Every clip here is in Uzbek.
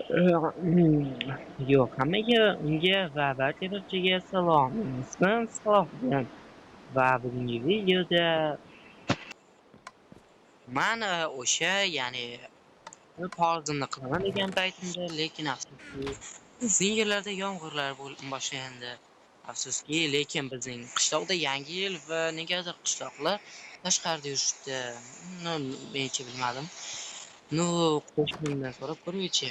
Yo'q, hammaga unga va barcha barchaga salom. Mening ismim Salohiddin va bugungi videoda man o'sha ya'ni farzimni qilaman degan paytimda, lekin afsuski bizning yerlarda yomg'irlar boshlandi. Afsuski, lekin bizning qishloqda Yangi yil va negadir qishloqlar tashqarida yurishibdi. Mencha bilmadim. Qo'shnimdan so'rab ko'raychi.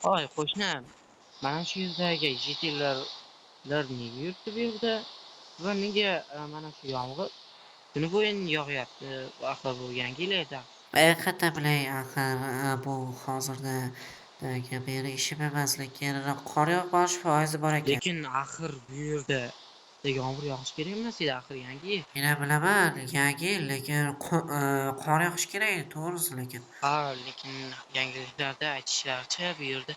Hoy qo'shni, mana shu yerdagi jitillar nega yuribdi bu yerda va nega mana shu yomg'ir kuni bo'yin yog'yapti? Axir bu Yangi yil edi. Qayerdan bilay axir bu hozirda beri ishim emas, lekin qor yog'ish foizi bor ekan. Lekin axir bu yerda yomg'ir yog'ishi kerak emas edi, axir Yangi yil. Meni bilaman, yangi yil, lekin qor yog'ishi kerak, to'g'risi lekin. Ha, lekin yangiliklarda aytishlaricha bu yerda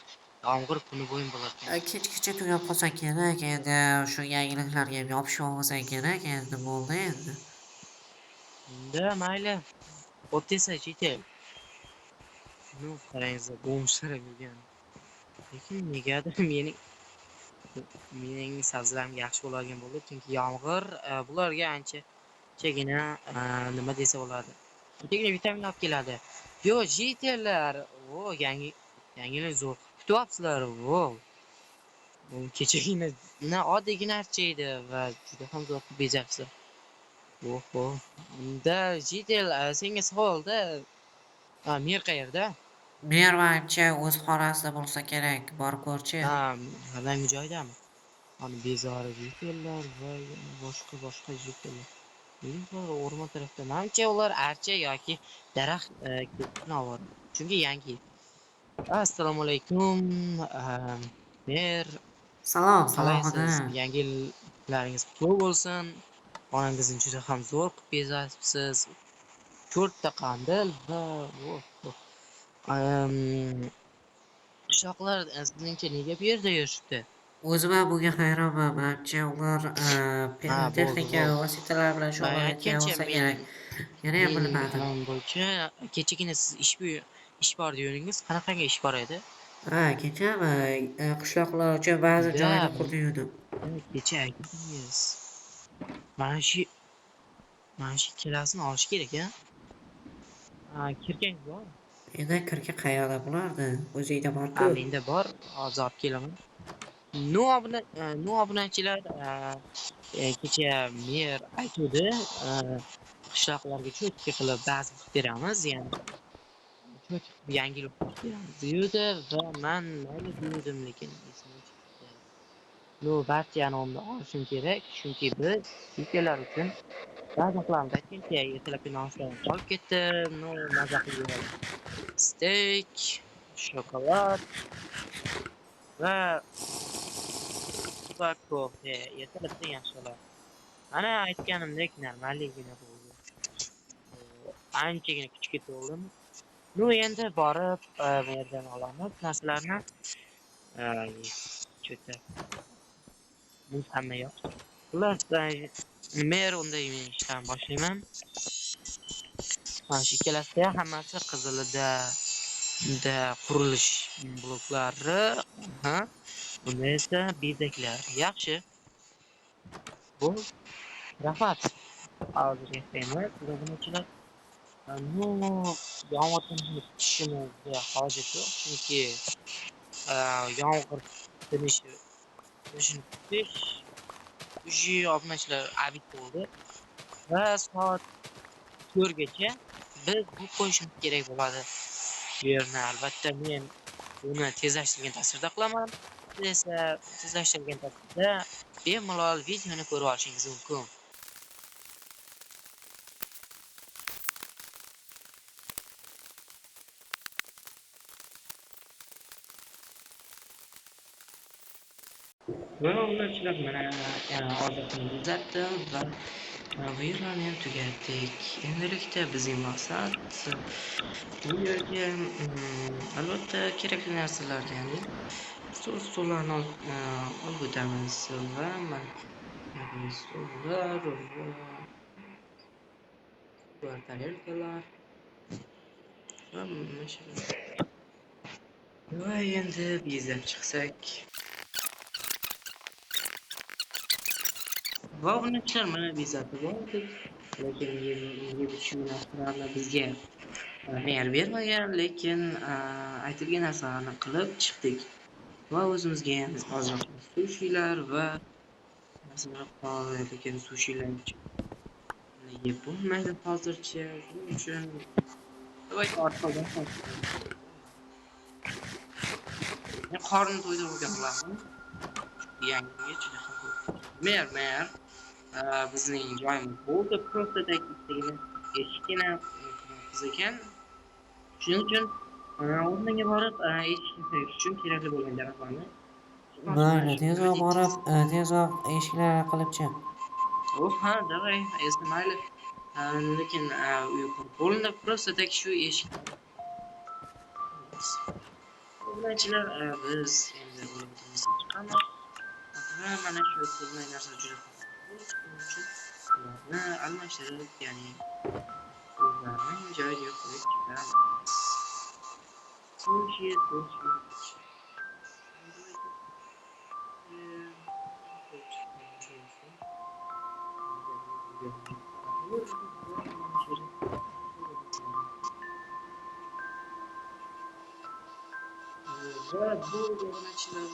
yomg'ir kuni bo'yin bo'lar ekan. Kechgacha tugab qolsa kerak, endi shu yangiliklarga ham yopishib olmasa kerak, endi bo'ldi endi. Unda mayli, o'tdesa chetel. Qarangizlar, bo'msirab yurgan. Lekin negadir mening sabzilarim yaxshi bo'ladigan bo'ldi, chunki yomg'ir bularga anchagina nima desa bo'ladi, anchagina vitamin olib keladi. Yo, jitellar, yangi yilni zo'r kutyapsizlar. Kechagina oddiygina archaydi va juda ham zo'r bezabsiz. Oho, unda jitel, senga savolda, mer qayerda? Mervancha o'z xonasida bo'lsa kerak, borib ko'rchi. Ha, halangi joydami? Bezori jitellar va boshqa jitellar. Ular o'rmon tarafda. Menimcha ular archa yoki daraxt kesishni oladi. Chunki yangi. Assalomu alaykum. Mer, Salom, qalaysiz? Salohiddin. Yangi yillaringiz qutlug' bo'lsin. Onangizni juda ham zo'r qilib bezabsiz. 4 ta qandil va qishloqlar sizningcha nega bu yerda yurishibdi? O'zim ham bunga hayronman. Menimcha ular Ha, bo'ldi, pirotexnika bo'ldi. vositalar bilan Man shug'ullanayotgan aytgancha, bo'lsa kerak. Yanayam mening bilmadim. bilimim bo'yicha kechagina siz ish bor dedingiz. Qanaqangi ish bor edi? Kechami qishloqlar uchun ba'zi Unda joyni quriydim. kecha aytdingiz. Mana shu ikkalasini olish kerak a? Kirgangiz bormi? Endi kirga qayerda bo'lardi? O'zingda Ha, bor-ku. menda bor. Hozir olib kelaman. Obunachilar, kecha mer aytuvdi, qishloqlarga cho'chqa qilib bazm qilib beramiz, ya'ni cho'chqa qilib yangi yil o'tkazib beramiz deyuvdi va man mayli degandim, lekin esimdan chiqibdi. Barchani olishim kerak, chunki biz yigitlar uchun bazm qilamiz. Aytgancha, ertalabki nonushtalarimiz qolib ketdi. Maza qilib yeylik. Steyk, shokolad va kofe. Ertalabdan yaxshi bo'ladi. Mana aytganimdek normalligina bo'ldi. Anchagina kuchga to'ldim. Endi borib bu yerdan olamiz narsalarni. Cho'ta. Bu hamma yoq. Xullas, mer unday men ishdan boshlayman. Mana shu ikkalasida hammasi qizilida, unda qurilish bloklari, bunda esa bezaklar. Yaxshi. Bu rahmat. Hozirga emas, obunachilar. Yomg'irni kutishimizga hojat yo'q, chunki yomg'ir tinishini kutish уже obunachilar abid bo'ldi va soat 4gacha biz bu qo'yishimiz kerak bo'ladi bu yerni. Albatta men buni tezlashtirgan tasvirda qilaman. Siz esa tezlashtirgan tasvirda bemalol videoni ko'rib olishingiz mumkin. Va obunachilar, mana oziqni uzatdim va bu yerlarni ham tugatdik. Endilikda bizning maqsad bu yerga albatta kerakli narsalar, ya'ni stullarni olib o'tamiz va stullar va tarelkalar Va mana shu. Va endi bezab chiqsak. Va bunachilar mana bezatib oldik. Lekin yeb-ichuvchilarni bizga me'yor bermagan, lekin aytilgan narsalarni qilib chiqdik. Va o'zimizga ham ozroq sushilar va narsalar qoldi, lekin sushilar yeb bo'lmaydi hozircha. Shuning uchun davay orqadan qorni to'ydirib qilaman. Yangiga juda ham mer bizning joyimiz bo'ldi. Просто taktikagina eshikgina qiz ekan. Shuning uchun o'rniga borib eshikni qo'yish uchun kerakli bo'lgan daraxtlarni Mayli, tezroq borib, tezroq eshiklarni qilib-chi. ha, давай, если mayli. Lekin uy qurib bo'ldi. Просто tak shu eshik. Obunachilar biz endi ro'yxatimizga chiqamiz. Va mana shu qilmay narsa juda ham shuning uchun ularni almashtirib, ya'ni o'zlarining joyiga qo'yib chiqamiz. Sushi. Va bu obunachilar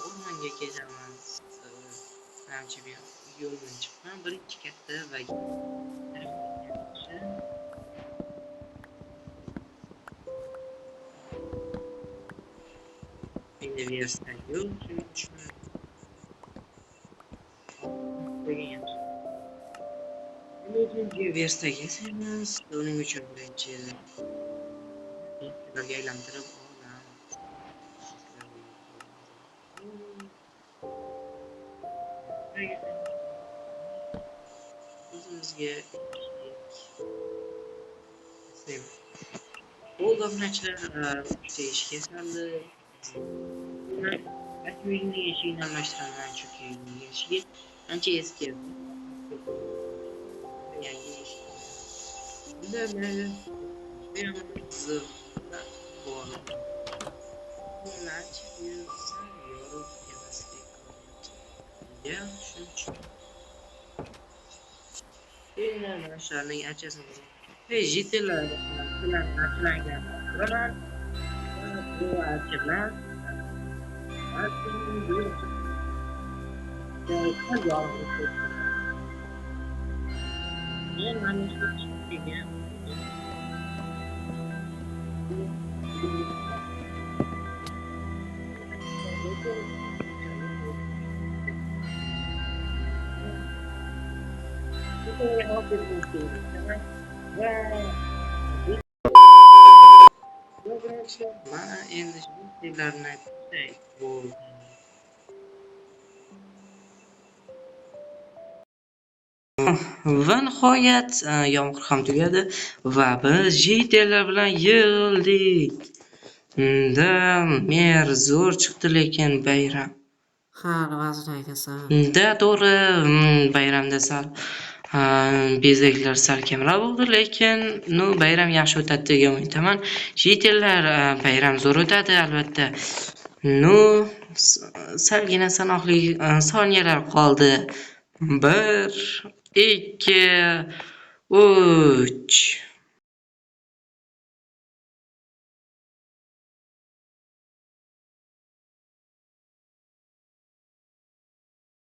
o'rmonga ketamiz. Ancha bir yo'ldan chiqqan birinchi katta va endi versdan yo'l shuning uchun Birinchi versga yasaymiz. Uning uchun birinchi aylantirib olamiz. O'zimizga bo'ldi obunachilar, uchta eshik yasaldi. Uyning eshigini almashtiraman, chunki uyning eshigi ancha eski. Yangi eshik. Bunda mayli. Qiziq bor. Ancha yorug' emasdek ko'ryapti. Shuning uchun mana shularning anchasini jitellar bilan tashlangan. Bu archalar men mana shu chiqgan mana endi shu şeylarni aytsak bo'ldi. Va nihoyat yomg'ir ham tugadi va biz jitellar bilan yig'ildik. Mer zo'r chiqdi lekin bayram. Ha, nimasini aytasan? To'g'ri, bayramda sal bezaklar sal kamroq bo'ldi, lekin bayram yaxshi o'tadi degan umiddaman. Jitellar bayram zo'r o'tadi albatta. Salgina sanoqli soniyalar qoldi. 1, 2, 3